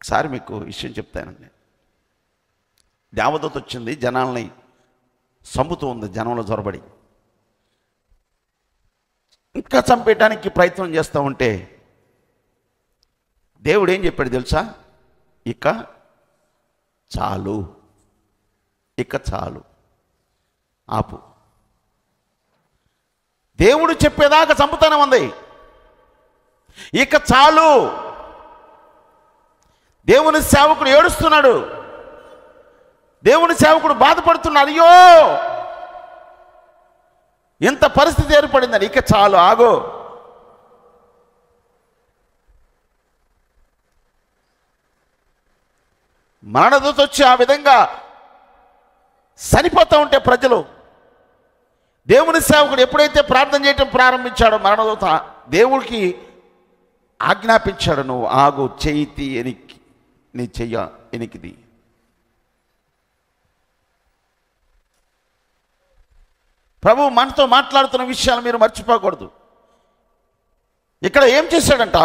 ఒకసారి మీకు విషయం చెప్తానండి. దేవదూత వచ్చింది, జనాల్ని చంపుతూ ఉంది, జనంలో జొరబడి ఇంకా చంపేయడానికి ప్రయత్నం చేస్తూ ఉంటే దేవుడు ఏం చెప్పాడు తెలుసా? ఇక చాలు, ఇక చాలు, ఆపు. దేవుడు చెప్పేదాకా చంపుతానే ఉంది, ఇక చాలు. దేవుని సేవకుడు ఏడుస్తున్నాడు, దేవుని సేవకుడు బాధపడుతున్నాడు. అయ్యో ఇంత పరిస్థితి ఏర్పడిందని, ఇక చాలు, ఆగో. మరణదూత వచ్చి ఆ విధంగా చనిపోతూ ఉంటే ప్రజలు, దేవుని సేవకుడు ఎప్పుడైతే ప్రార్థన చేయటం ప్రారంభించాడో మరణదూత దేవుడికి ఆజ్ఞాపించాడు, నువ్వు ఆగు, చేయితి ఎనికి, నీ చెయ్య ఎనికిది. ప్రభు మనతో మాట్లాడుతున్న విషయాలు మీరు మర్చిపోకూడదు. ఇక్కడ ఏం చేశాడంట?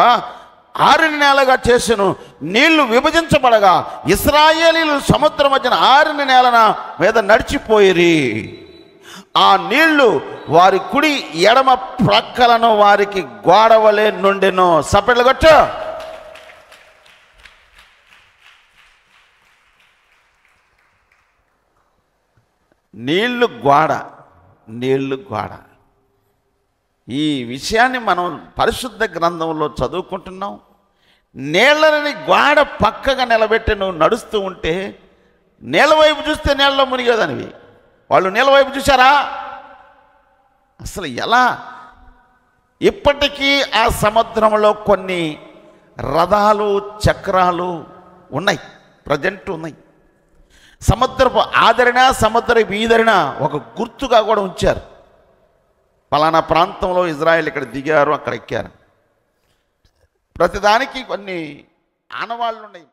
6 నెలలుగా చేసెను, నీళ్లు విభజించబడగా ఇశ్రాయేలీయులు సముద్రం మధ్యన 6 నెలల మీద నడిచిపోయిరి. ఆ నీళ్లు వారి కుడి ఎడమ ప్రక్కలను వారికి గోడవలే నుండెను. సపెట్లు కొట్టు. నీళ్లు గోడ, నీళ్లు గోడ. ఈ విషయాన్ని మనం పరిశుద్ధ గ్రంథంలో చదువుకుంటున్నాం. నీళ్ళని గోడ పక్కగా నిలబెట్టి నువ్వు నడుస్తూ ఉంటే నీళ్ళ వైపు చూస్తే నీళ్ళలో మునిగేదానివి. వాళ్ళు నీళ్ళ వైపు చూసారా? అసలు ఎలా? ఇప్పటికీ ఆ సముద్రంలో కొన్ని రథాలు, చక్రాలు ఉన్నాయి, ప్రజెంట్ ఉన్నాయి. సముద్రపు ఆదరణ, సముద్రపు ఈదరణ ఒక గుర్తుగా కూడా ఉంచారు. ఫలానా ప్రాంతంలో ఇజ్రాయెల్ ఇక్కడ దిగారు, అక్కడ ఎక్కారు. ప్రతిదానికి కొన్ని ఆనవాళ్ళు ఉన్నాయి.